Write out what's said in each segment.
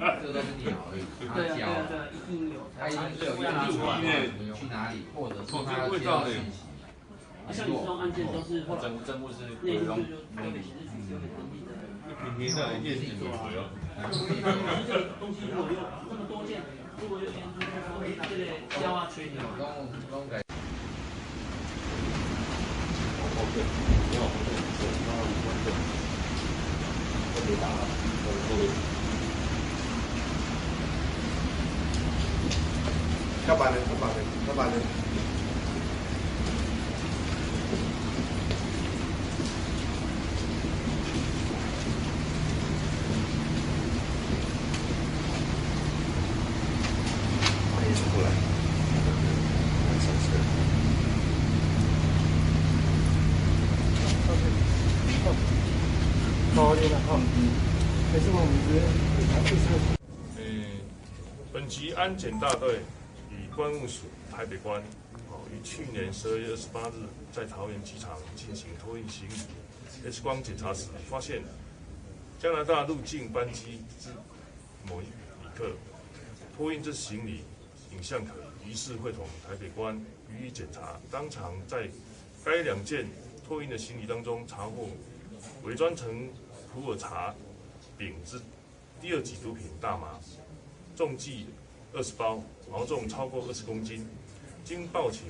这都是鸟而已。对啊，一定有。它一定是有用途啊，去哪里，或者是它要接到讯息。像你这种案件都是政务是内部就特别是去有点能力的。平时在验证的时候，这个东西如果有那么多件，如果有研究说这个胶啊缺点，拢改。下班了。过来，上车。高点了，还是我们本局安检大队与关务署台北关，于去年12月28日在桃园机场进行托运行李 X 光检查时，发现加拿大入境班机之某一旅客托运这行李影像可疑，于是会同台北关予以检查，当场在该2件托运的行李当中查获伪装成普洱茶饼之第2级毒品大麻，重计20包，毛重超过20公斤。经报请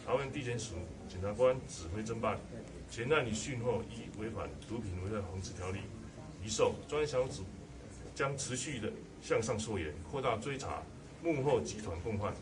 桃园地检署检察官指挥侦办，前案已讯后依违反毒品危害防治条例移送。专案小组将持续的向上溯源，扩大追查幕后集团共犯。